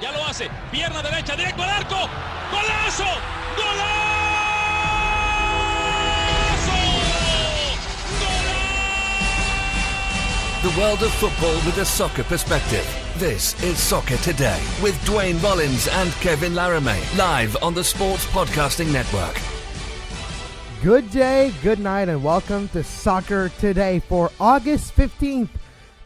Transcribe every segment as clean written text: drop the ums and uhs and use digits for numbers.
Ya lo hace. Pierna derecha, directo al arco. ¡Golazo! ¡Golazo! The world of football with a soccer perspective. This is Soccer Today with Duane, Rollins and Kevin Laramee. Live on the Sports Podcasting Network. Good day, good night, and welcome to Soccer Today for August 15th,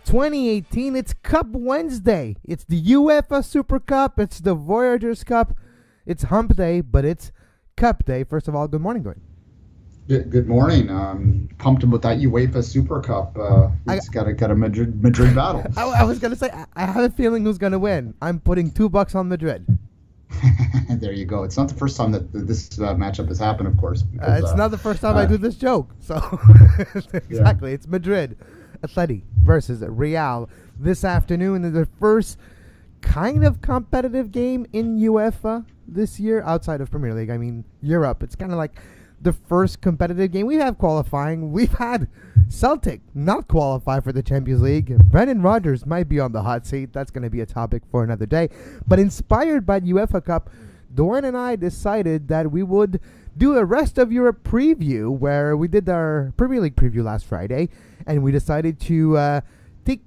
2018. It's Cup Wednesday. It's the UEFA Super Cup. It's the Voyagers Cup. It's Hump Day, but it's Cup Day. First of all, good morning, Duane. Good morning. Pumped about that UEFA Super Cup. It's got a Madrid battle. I was going to say, I have a feeling who's going to win. I'm putting $2 on Madrid. There you go. It's not the first time that this matchup has happened, of course. Because, it's not the first time I do this joke. So exactly, It's Madrid, Atleti versus Real this afternoon. The first kind of competitive game in UEFA this year outside of Premier League. I mean, Europe. It's kind of like the first competitive game. We have qualifying. We've had Celtic not qualify for the Champions League. Brendan Rodgers might be on the hot seat. That's going to be a topic for another day. But inspired by the UEFA Cup, Duane and I decided that we would do a rest of Europe preview where we did our Premier League preview last Friday, and we decided to take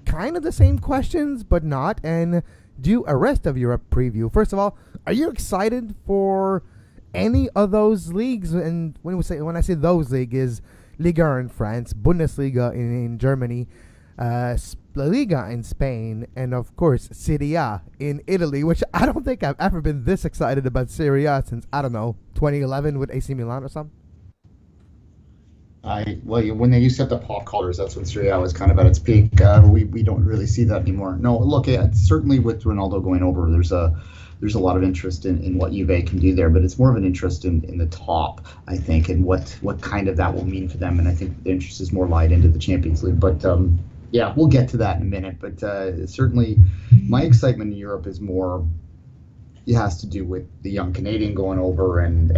kind of the same questions but not, and do a rest of Europe preview. First of all, are you excited for any of those leagues? And when I say those leagues, is Liga in France, Bundesliga in Germany, La Liga in Spain, and of course Serie A in Italy, which I don't think I've ever been this excited about Serie A since, I don't know, 2011 with AC Milan or something. When they used to have the pop colors, that's when Serie A was kind of at its peak. We don't really see that anymore. No, look, certainly with Ronaldo going over, there's a lot of interest in what Juve can do there, but it's more of an interest in the top, I think, and what kind of that will mean for them. And I think the interest is more light into the Champions League. But yeah, we'll get to that in a minute. But certainly my excitement in Europe is more, it has to do with the young Canadian going over and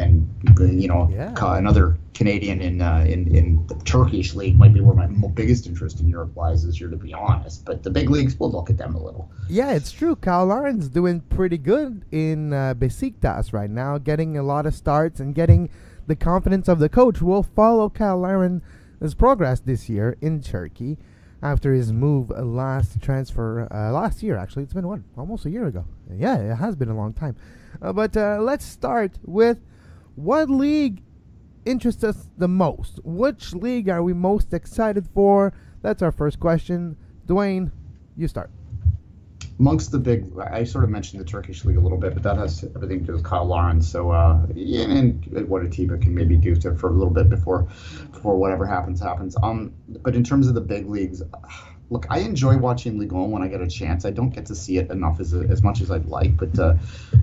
another Canadian in the Turkish league might be where my biggest interest in Europe lies this year, to be honest. But the big leagues, we'll look at them a little. Yeah, it's true. Kyle Laren's doing pretty good in Besiktas right now, getting a lot of starts and getting the confidence of the coach. We'll follow Kyle Laren's progress this year in Turkey after his move last year, actually. It's been, almost a year ago. Yeah, it has been a long time. But let's start with what league interests us the most. Which league are we most excited for? That's our first question. Duane, you start. Amongst the big, I sort of mentioned the Turkish league a little bit, but that has everything to do with Kyle Larin. So, and what Atiba can maybe do for a little bit before whatever happens. But in terms of the big leagues, look, I enjoy watching Ligue 1 when I get a chance. I don't get to see it enough as much as I'd like, but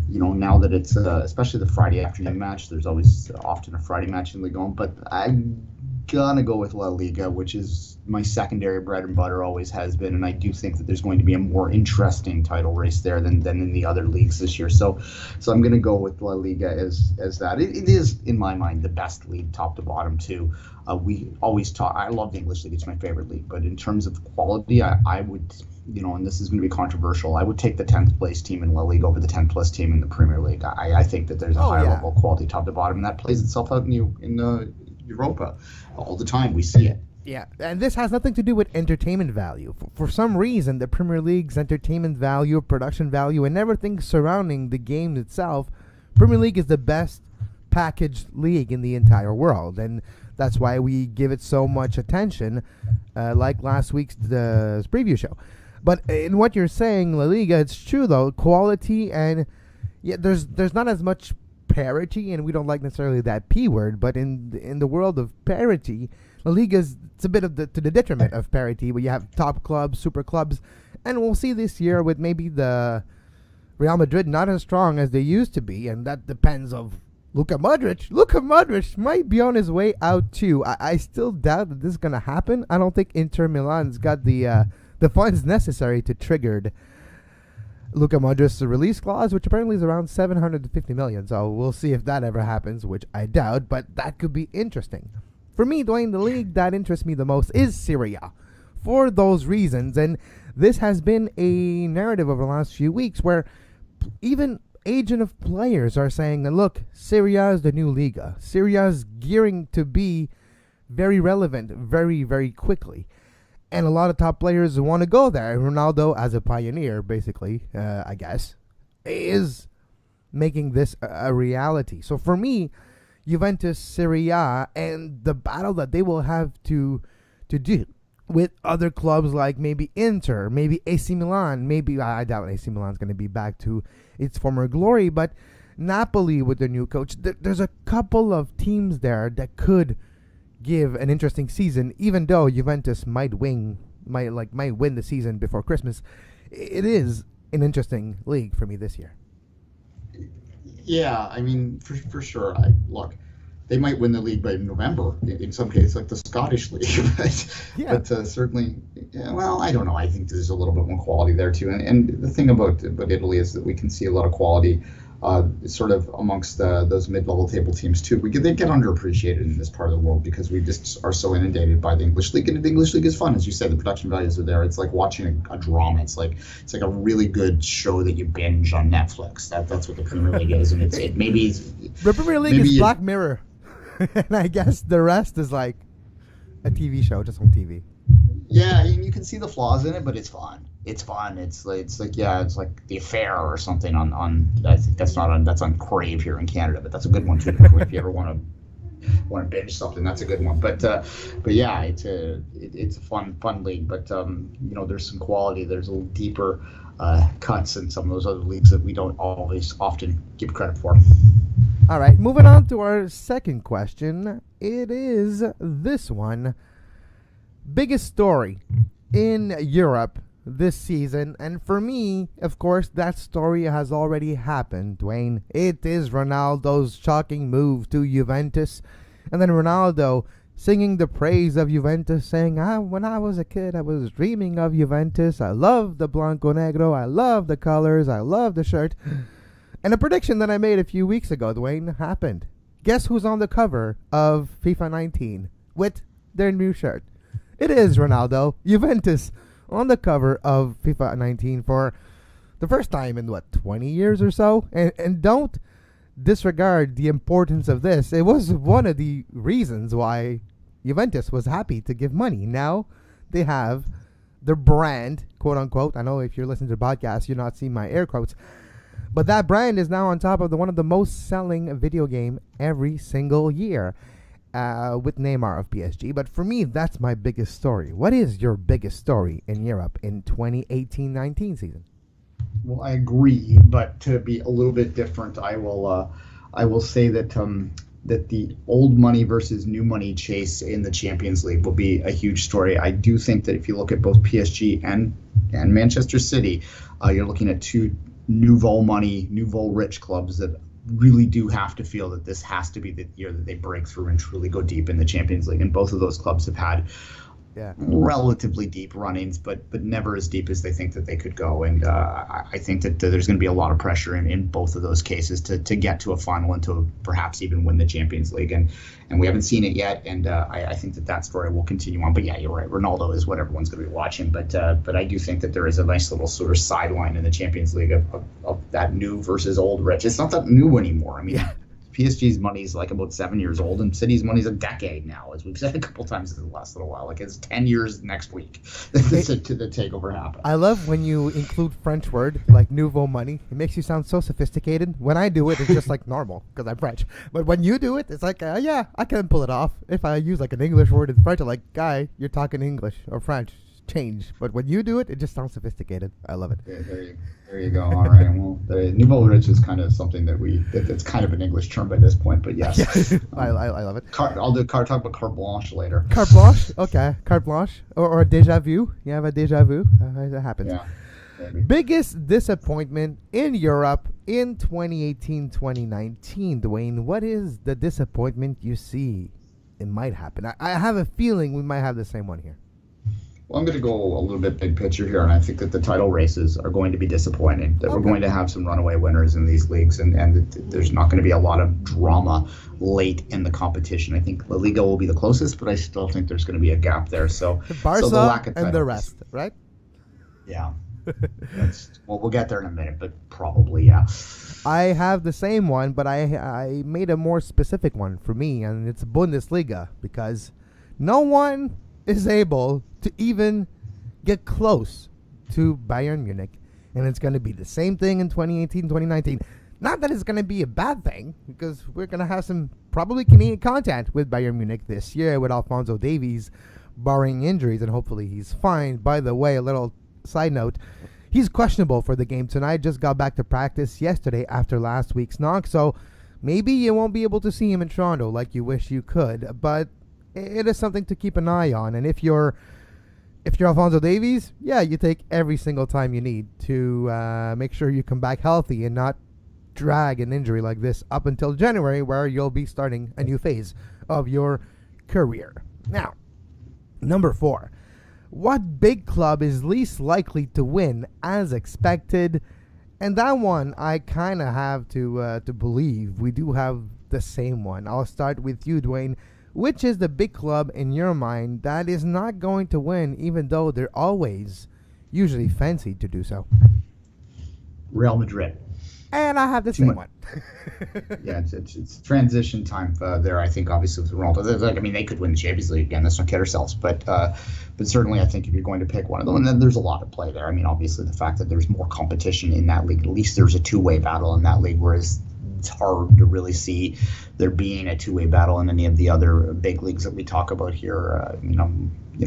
now that it's especially the Friday afternoon match, there's always often a Friday match in Ligue 1. But I'm gonna go with La Liga, which is my secondary bread and butter, always has been, and I do think that there's going to be a more interesting title race there than in the other leagues this year. So I'm gonna go with La Liga as that. It is, in my mind, the best league, top to bottom too. We always talk. I love the English league; it's my favorite league. But in terms of quality, I would, and this is going to be controversial, I would take the 10th place team in La Liga over the 10th place team in the Premier League. I think that there's a higher level of quality top to bottom, and that plays itself out in Europa all the time. We see it. Yeah, and this has nothing to do with entertainment value. For some reason, the Premier League's entertainment value, production value, and everything surrounding the game itself, Premier League is the best packaged league in the entire world, and that's why we give it so much attention, like last week's the preview show. But in what you're saying, La Liga, it's true though, quality, and yeah, there's not as much parity, and we don't like necessarily that P word, but in the world of parity, La Liga's, it's a bit of to the detriment of parity, where you have top clubs, super clubs, and we'll see this year with maybe the Real Madrid not as strong as they used to be, and that depends of Luka Modric. Luka Modric might be on his way out too. I still doubt that this is gonna happen. I don't think Inter Milan's got the funds necessary to trigger Luka Modric's release clause, which apparently is around $750 million. So we'll see if that ever happens, which I doubt, but that could be interesting. For me, Duane, the league that interests me the most is Serie A, for those reasons. And this has been a narrative over the last few weeks where even agent of players are saying that, look, Serie A is the new Liga. Serie A is gearing to be very relevant very, very quickly. And a lot of top players want to go there. Ronaldo, as a pioneer, basically, I guess, is making this a reality. So for me, Juventus, Serie A, and the battle that they will have to do with other clubs like maybe Inter, maybe AC Milan, maybe, I doubt AC Milan's going to be back to its former glory, but Napoli with their new coach. There's a couple of teams there that could give an interesting season, even though Juventus might win the season before Christmas. It is an interesting league for me this year. Yeah, I mean, for sure. Look, they might win the league by November in some cases, like the Scottish league. But certainly, well, I don't know. I think there's a little bit more quality there too. And the thing about Italy is that we can see a lot of quality sort of amongst those mid-level table teams too. They get underappreciated in this part of the world because we just are so inundated by the English league, and the English league is fun, as you said. The production values are there. It's like watching a drama. It's like a really good show that you binge on Netflix. That's what the Premier League is, and the Premier League is Black Mirror, and I guess the rest is like a TV show just on TV. Yeah, and you can see the flaws in it, but it's fun. It's fun. It's like The Affair or something on I think that's on Crave here in Canada, but that's a good one too. If you ever want to binge something, that's a good one. But yeah, it's a fun league. But there's some quality. There's a little deeper cuts in some of those other leagues that we don't always often give credit for. All right, moving on to our second question. It is this one. Biggest story in Europe this season, and for me, of course, that story has already happened, Duane. It is Ronaldo's shocking move to Juventus, and then Ronaldo singing the praise of Juventus, saying, when I was a kid, I was dreaming of Juventus. I love the Blanco Negro. I love the colors. I love the shirt. And a prediction that I made a few weeks ago, Duane, happened. Guess who's on the cover of FIFA 19 with their new shirt? It is Ronaldo. Juventus on the cover of FIFA 19 for the first time in 20 years or so. And don't disregard the importance of this. It was one of the reasons why Juventus was happy to give money. Now they have the brand, quote unquote. I know if you're listening to the podcast, you're not seeing my air quotes. But that brand is now on top of one of the most selling video game every single year. With Neymar of PSG. But for me, that's my biggest story. What is your biggest story in Europe in 2018-19 season? Well, I agree, but to be a little bit different, I will say that that the old money versus new money chase in the Champions League will be a huge story. I do think that if you look at both PSG and Manchester City, you're looking at two nouveau money, nouveau rich clubs that really do have to feel that this has to be the year that they break through and truly go deep in the Champions League. And both of those clubs have had relatively deep run-ins, but never as deep as they think that they could go. And I think that there's going to be a lot of pressure in both of those cases to get to a final and to perhaps even win the Champions League. And we haven't seen it yet. And I think that story will continue on. But yeah, you're right. Ronaldo is what everyone's going to be watching. But I do think that there is a nice little sort of sideline in the Champions League of that new versus old rich. It's not that new anymore. I mean, PSG's money is like about 7 years old, and City's money is a decade now, as we've said a couple times in the last little while. Like, it's 10 years next week to the takeover happen. I love when you include French word like nouveau money. It makes you sound so sophisticated. When I do it, it's just like normal because I'm French. But when you do it, it's like, I can pull it off. If I use like an English word in French, I'm like, guy, you're talking English or French. Change. But when you do it, it just sounds sophisticated. I love it. Yeah, there you go. All right. Well, nouveau rich is kind of something that's kind of an English term by this point, but yes. I love it. Talk about carte blanche later. Carte blanche? Okay. Carte blanche. Or déjà vu. You have a déjà vu? That happens. Yeah. Maybe. Biggest disappointment in Europe in 2018-2019, Duane. What is the disappointment you see it might happen? I have a feeling we might have the same one here. Well, I'm going to go a little bit big picture here, and I think that the title races are going to be disappointing, that we're going to have some runaway winners in these leagues, and there's not going to be a lot of drama late in the competition. I think La Liga will be the closest, but I still think there's going to be a gap there. So Barca so the lack of and the rest, right? Yeah. We'll get there in a minute, but probably, yeah. I have the same one, but I made a more specific one for me, and it's Bundesliga, because no one is able to even get close to Bayern Munich, and it's going to be the same thing in 2018, 2019. Not that it's going to be a bad thing, because we're going to have some probably Canadian content with Bayern Munich this year with Alphonso Davies, barring injuries, and hopefully he's fine. By the way, a little side note, he's questionable for the game tonight. Just got back to practice yesterday after last week's knock, so maybe you won't be able to see him in Toronto like you wish you could, but it is something to keep an eye on. And if you're Alphonso Davies, yeah, you take every single time you need to make sure you come back healthy and not drag an injury like this up until January, where you'll be starting a new phase of your career. Now, number 4. What big club is least likely to win as expected? And that one I kind of have to believe we do have the same one. I'll start with you, Duane. Which is the big club in your mind that is not going to win, even though they're always usually fancied to do so? Real Madrid. And I have the same one. Yeah, it's transition time there. I think obviously with Ronaldo, I mean, they could win the Champions League again. Let's not kid ourselves, but certainly I think if you're going to pick one of them, and then there's a lot at play there. I mean, obviously the fact that there's more competition in that league, at least there's a two-way battle in that league, whereas it's hard to really see there being a two-way battle in any of the other big leagues that we talk about here.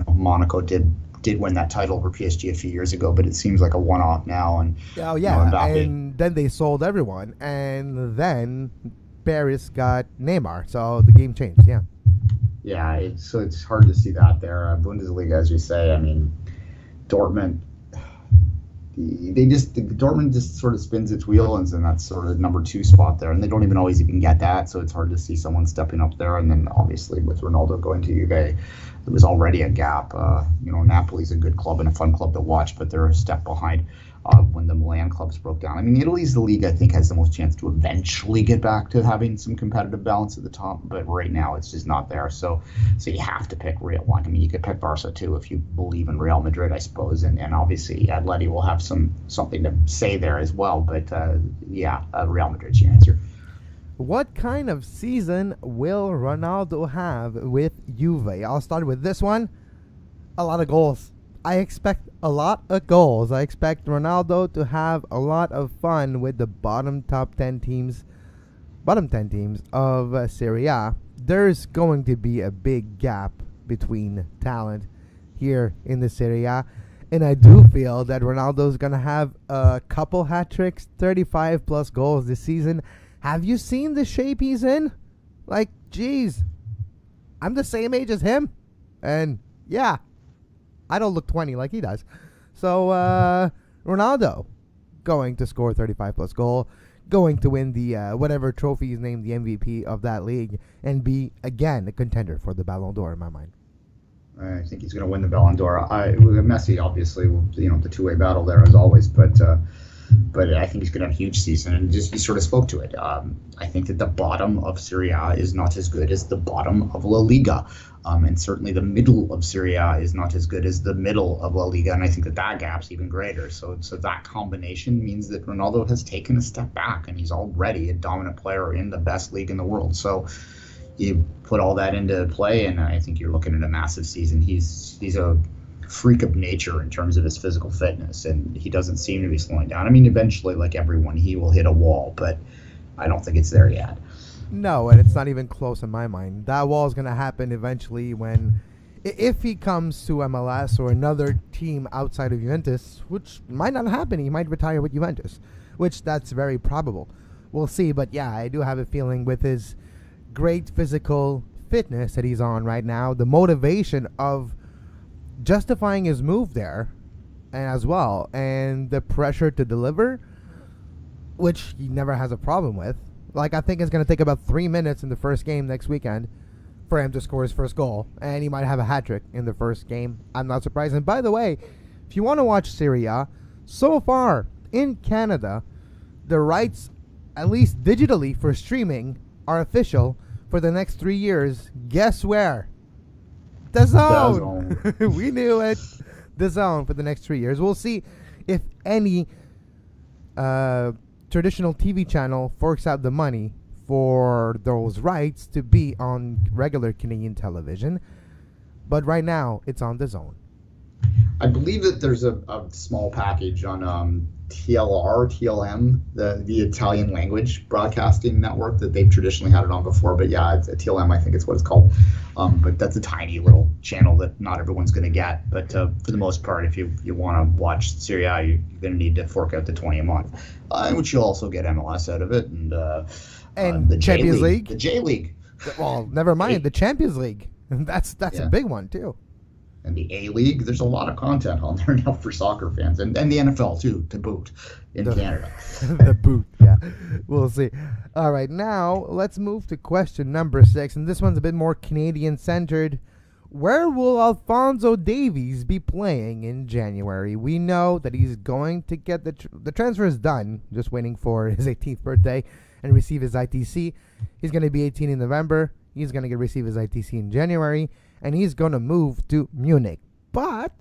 Monaco did win that title over PSG a few years ago, but it seems like a one-off now. And and then they sold everyone, and then Paris got Neymar, so the game changed. Yeah, it's hard to see that there. Bundesliga, as you say, I mean, Dortmund. Dortmund just sort of spins its wheels in that sort of number 2 spot there, and they don't even always even get that, so it's hard to see someone stepping up there. And then obviously with Ronaldo going to Juve, there was already a gap. Napoli's a good club and a fun club to watch, but they're a step behind when the Milan clubs broke down. I mean, Italy's the league I think has the most chance to eventually get back to having some competitive balance at the top, but right now it's just not there. So you have to pick Real one. I mean, you could pick Barca too if you believe in Real Madrid, I suppose, and obviously Atleti will have something to say there as well. But Real Madrid's your answer. What kind of season will Ronaldo have with Juve? I'll start with this one. A lot of goals. I expect a lot of goals. I expect Ronaldo to have a lot of fun with the bottom 10 teams of Serie A. There's going to be a big gap between talent here in the Serie A, and I do feel that Ronaldo's going to have a couple hat tricks, 35 plus goals this season. Have you seen the shape he's in? Like, geez, I'm the same age as him, and yeah, I don't look 20 like he does. So, Ronaldo going to score 35 plus goal, going to win the whatever trophy is named the MVP of that league, and be again a contender for the Ballon d'Or in my mind. I think he's going to win the Ballon d'Or. Messi, obviously, the two-way battle there as always, but I think he's going to have a huge season, and just you sort of spoke to it. I think that the bottom of Serie A is not as good as the bottom of La Liga, and certainly the middle of Serie A is not as good as the middle of La Liga, and I think that gap's even greater. So that combination means that Ronaldo has taken a step back, and he's already a dominant player in the best league in the world. So you put all that into play, and I think you're looking at a massive season. He's a freak of nature in terms of his physical fitness, and he doesn't seem to be slowing down. I mean, eventually, like everyone, he will hit a wall, but I don't think it's there yet. No, and it's not even close in my mind. That wall is going to happen eventually if he comes to MLS or another team outside of Juventus, which might not happen. He might retire with Juventus, which that's very probable. We'll see, but yeah, I do have a feeling with his great physical fitness that he's on right now, the motivation of justifying his move there, and as well, and the pressure to deliver, which he never has a problem with. Like, I think it's going to take about 3 minutes in the first game next weekend for him to score his first goal, and he might have a hat trick in the first game. I'm not surprised. And by the way, if you want to watch Serie A, so far in Canada, the rights, at least digitally for streaming, are official for the next 3 years. Guess where? The Zone. We knew it. DAZN for the next 3 years. We'll see if any traditional TV channel forks out the money for those rights to be on regular Canadian television. But right now, it's on DAZN. I believe that there's a small package on TLM, the Italian language broadcasting network that they've traditionally had it on before. But yeah, it's a TLM, I think it's what it's called. But that's a tiny little channel that not everyone's going to get. But for the most part, if you want to watch Serie A, you're going to need to fork out the $20 a month, which you'll also get MLS out of it and the Champions League. The J League. Well, never mind the Champions League. That's a big one too. And the A-League, there's a lot of content on there now for soccer fans, and the NFL too, to boot, in Canada. The boot, yeah. We'll see. All right, now let's move to question number 6, and this one's a bit more Canadian-centered. Where will Alphonso Davies be playing in January? We know that he's going to get the transfer is done, just waiting for his 18th birthday and receive his ITC. He's going to be 18 in November. He's going to receive his ITC in January. And he's going to move to Munich. But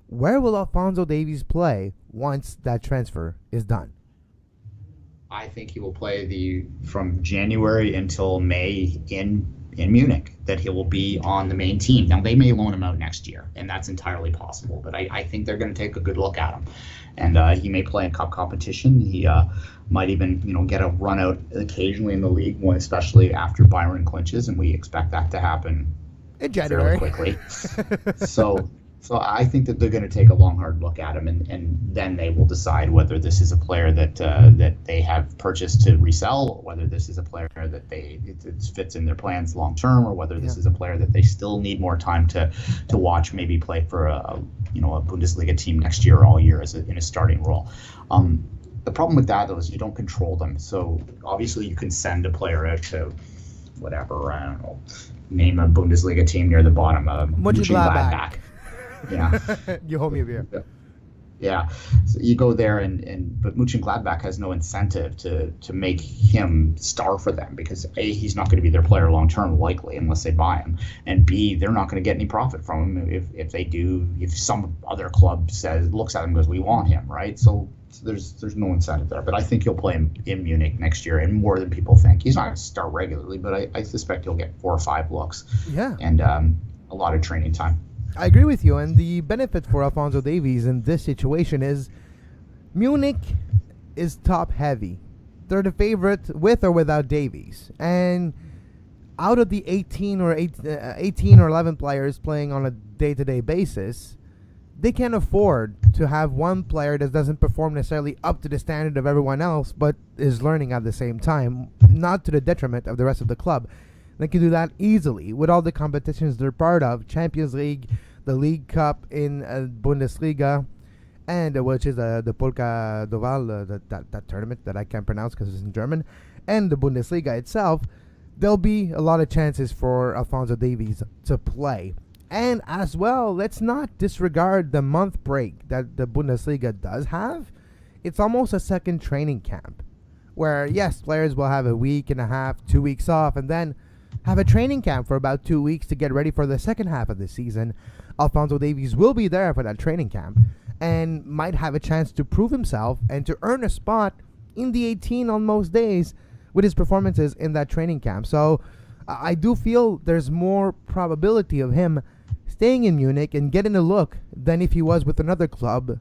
where will Alphonso Davies play once that transfer is done? I think he will play from January until May in Munich, that he will be on the main team. Now, they may loan him out next year, and that's entirely possible. But I think they're going to take a good look at him. And he may play in cup competition. He might even get a run out occasionally in the league, especially after Byron clinches, and we expect that to happen in January quickly. So I think that they're going to take a long, hard look at him, and then they will decide whether this is a player that they have purchased to resell, or whether this is a player that it fits in their plans long term, or whether this is a player that they still need more time to watch, maybe play for a Bundesliga team next year or all year in a starting role. The problem with that, though, is you don't control them. So obviously you can send a player out to whatever, I don't know, name a Bundesliga team near the bottom. Mönchengladbach. Yeah. You hold me a beer. Yeah. So you go there, but Mönchengladbach has no incentive to make him star for them, because A, he's not going to be their player long term, likely, unless they buy him, and B, they're not going to get any profit from him if they do. If some other club looks at him and goes, we want him, right? So there's no incentive there. But I think he'll play in Munich next year, and more than people think. He's not going to start regularly, but I suspect he'll get 4 or 5 looks. Yeah. And a lot of training time. I agree with you, and the benefit for Alphonso Davies in this situation is Munich is top heavy. They're the favorite with or without Davies, and out of the 18 or 11 players playing on a day-to-day basis, they can't afford to have one player that doesn't perform necessarily up to the standard of everyone else, but is learning at the same time, not to the detriment of the rest of the club. They can do that easily with all the competitions they're part of: Champions League, the League Cup in Bundesliga, and which is the Polka Doval, that tournament that I can't pronounce because it's in German, and the Bundesliga itself. There'll be a lot of chances for Alphonso Davies to play. And as well, let's not disregard the month break that the Bundesliga does have. It's almost a second training camp, where yes, players will have a week and a half, 2 weeks off, and then have a training camp for about 2 weeks to get ready for the second half of the season. Alphonso Davies will be there for that training camp and might have a chance to prove himself and to earn a spot in the 18 on most days with his performances in that training camp. So I do feel there's more probability of him staying in Munich and getting a look than if he was with another club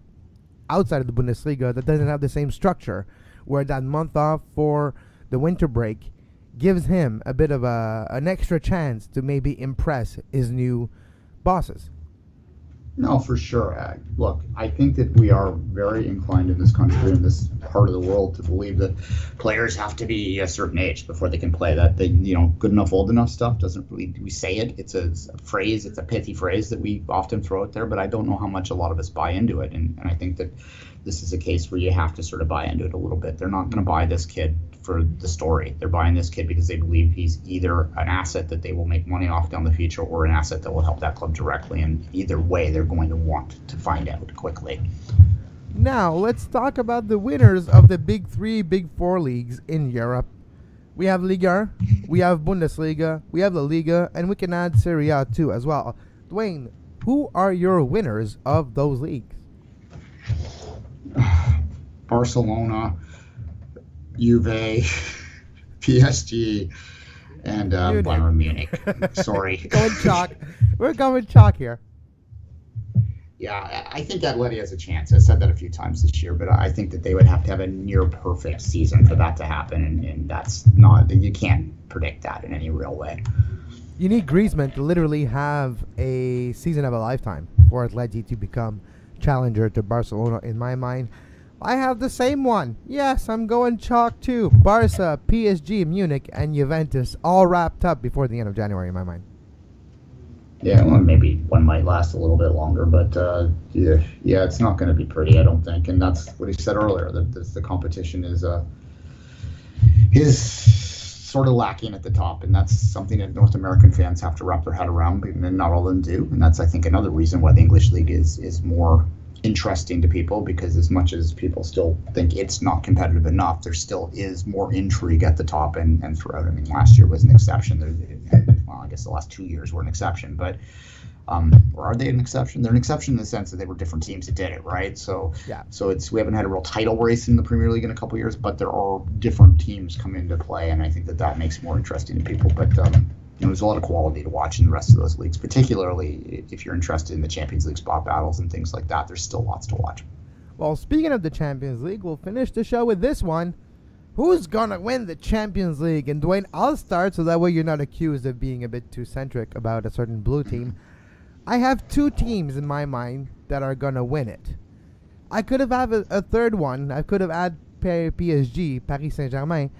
outside of the Bundesliga that doesn't have the same structure, where that month off for the winter break gives him a bit of an extra chance to maybe impress his new bosses. No, for sure. Look, I think that we are very inclined in this country, in this part of the world, to believe that players have to be a certain age before they can play. That they, good enough, old enough stuff doesn't really. We say it. It's a phrase. It's a pithy phrase that we often throw out there, but I don't know how much a lot of us buy into it. And I think that this is a case where you have to sort of buy into it a little bit. They're not going to buy this kid for the story. They're buying this kid because they believe he's either an asset that they will make money off down the future, or an asset that will help that club directly. And either way, they're going to want to find out quickly. Now, let's talk about the winners of the Big 3, Big 4 leagues in Europe. We have Liga, we have Bundesliga, we have La Liga, and we can add Serie A too as well. Duane, Who are your winners of those leagues? Barcelona, Juve, PSG, and Bayern Munich. Sorry. Going chalk. We're going chalk here. Yeah, I think Atleti has a chance. I said that a few times this year, but I think that they would have to have a near perfect season for that to happen, and that's not, you can't predict that in any real way. You need Griezmann to literally have a season of a lifetime for Atleti to become challenger to Barcelona, in my mind. I have the same one. Yes, I'm going chalk too. Barca, PSG, Munich, and Juventus all wrapped up before the end of January, in my mind. Yeah, well, maybe one might last a little bit longer, but yeah, it's not going to be pretty, I don't think. And that's what he said earlier, that the competition is sort of lacking at the top, and that's something that North American fans have to wrap their head around, and not all of them do. And that's, I think, another reason why the English League is more interesting to people, because as much as people still think it's not competitive enough, there still is more intrigue at the top and throughout. I mean, last year was an exception. Well, I guess the last 2 years were an exception, but or are they an exception? They're an exception in the sense that they were different teams that did it, right? So yeah. So we haven't had a real title race in the Premier League in a couple of years, but there are different teams come into play, and I think that makes it more interesting to people. But there's a lot of quality to watch in the rest of those leagues, particularly if you're interested in the Champions League spot battles and things like that. There's still lots to watch. Well, speaking of the Champions League, we'll finish the show with this one. Who's going to win the Champions League? And Duane, I'll start so that way you're not accused of being a bit too centric about a certain blue team. I have two teams in my mind that are going to win it. I could have had a third one. I could have had PSG, Paris Saint-Germain.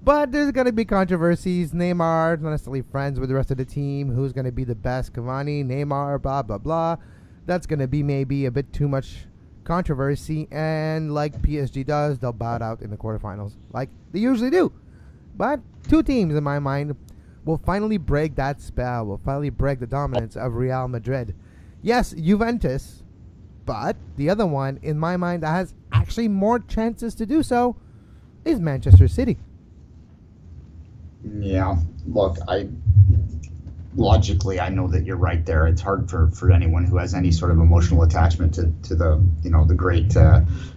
But there's going to be controversies. Neymar, not necessarily friends with the rest of the team. Who's going to be the best? Cavani, Neymar, blah, blah, blah. That's going to be maybe a bit too much controversy. And like PSG does, they'll bow out in the quarterfinals like they usually do. But two teams, in my mind, will finally break that spell. Will finally break the dominance of Real Madrid. Yes, Juventus. But the other one, in my mind, that has actually more chances to do so is Manchester City. Yeah, look, logically, I know that you're right there. It's hard for anyone who has any sort of emotional attachment to the the great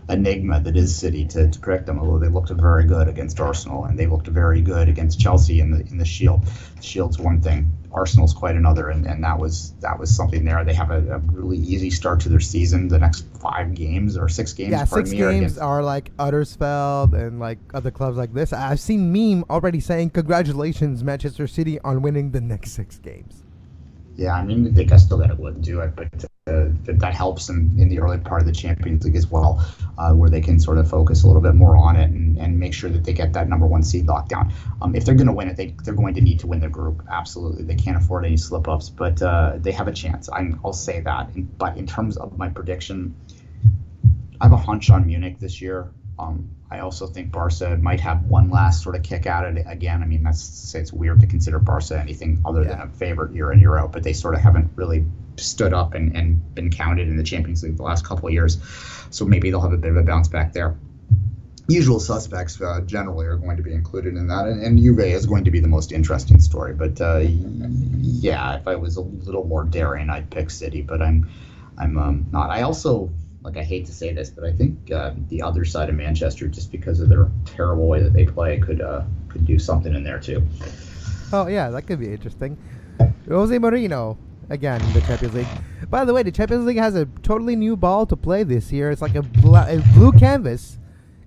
enigma that is City to predict them. Although they looked very good against Arsenal, and they looked very good against Chelsea in the Shield. The Shield's one thing, Arsenal's quite another, and that was something there. They have a really easy start to their season. The next 5 games or 6 games. Yeah, 6 games are like Huddersfield and like other clubs like this. I've seen meme already saying congratulations Manchester City on winning the next 6 games. Yeah, I mean, they still got to do it, but that helps them in the early part of the Champions League as well, where they can sort of focus a little bit more on it and make sure that they get that number 1 seed locked down. If they're going to win it, they're going to need to win their group. Absolutely. They can't afford any slip-ups, but they have a chance. I'll say that. But in terms of my prediction, I have a hunch on Munich this year. I also think Barca might have one last sort of kick at it again. I mean, it's weird to consider Barca anything other than a favorite year in, year out, but they sort of haven't really stood up and been counted in the Champions League the last couple of years. So maybe they'll have a bit of a bounce back there. Usual suspects generally are going to be included in that, and Juve is going to be the most interesting story. But yeah, if I was a little more daring, I'd pick City, but I'm not. I also, I hate to say this, but I think the other side of Manchester, just because of their terrible way that they play, could do something in there too. Oh yeah, that could be interesting. Jose Mourinho again in the Champions League. By the way, the Champions League has a totally new ball to play this year. It's like a blue canvas,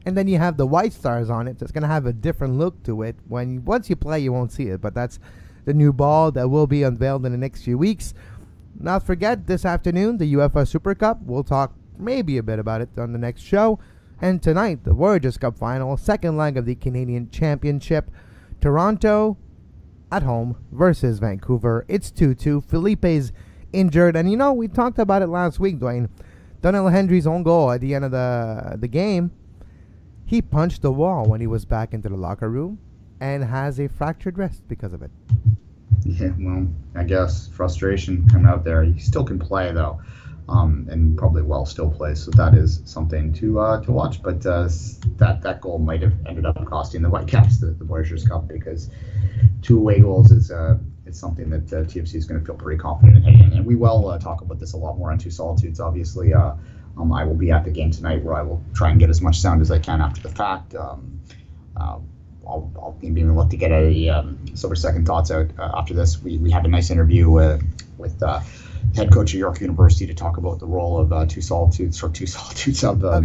and then you have the white stars on it. So it's gonna have a different look to it. Once you play, you won't see it, but that's the new ball that will be unveiled in the next few weeks. Not forget, this afternoon, the UEFA Super Cup. We'll talk maybe a bit about it on the next show. And tonight, the Voyageurs Cup final, second leg of the Canadian Championship. Toronto at home versus Vancouver. It's 2-2. Felipe's injured. And we talked about it last week, Duane. Donnell Hendry's own goal at the end of the game, he punched the wall when he was back into the locker room and has a fractured wrist because of it. Yeah, well, I guess frustration coming out there. He still can play, though. And probably still plays, so that is something to watch. But that goal might have ended up costing the Whitecaps the Voyageurs Cup, because 2 away goals is it's something that TFC is going to feel pretty confident in heading in. And we will talk about this a lot more on Two Solitudes. Obviously, I will be at the game tonight, where I will try and get as much sound as I can after the fact. I'll maybe look to get a silver second thoughts out after this. We had a nice interview with head coach of York University to talk about the role of Two Solitudes of U Sports,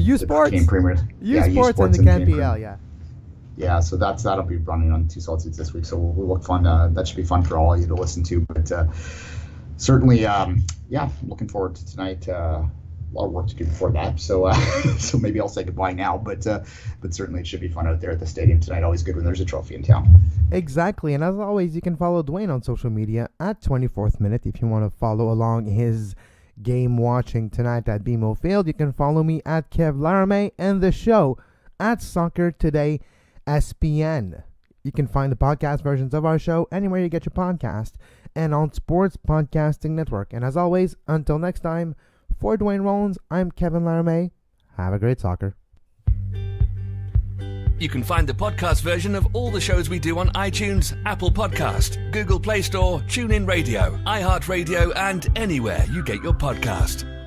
U Sports and the CanPL, yeah. So that'll be running on Two Solitudes this week. So we'll look fun. That should be fun for all of you to listen to. But certainly, looking forward to tonight. A lot of work to do before that, so so maybe I'll say goodbye now. But certainly it should be fun out there at the stadium tonight. Always good when there's a trophy in town. Exactly, and as always, you can follow Duane on social media at 24th Minute if you want to follow along his game watching tonight at BMO Field. You can follow me at Kev Laramee and the show at Soccer Today SPN. You can find the podcast versions of our show anywhere you get your podcast and on Sports Podcasting Network. And as always, until next time. For Duane Rollins, I'm Kevin Laramee. Have a great soccer. You can find the podcast version of all the shows we do on iTunes, Apple Podcast, Google Play Store, TuneIn Radio, iHeartRadio, and anywhere you get your podcast.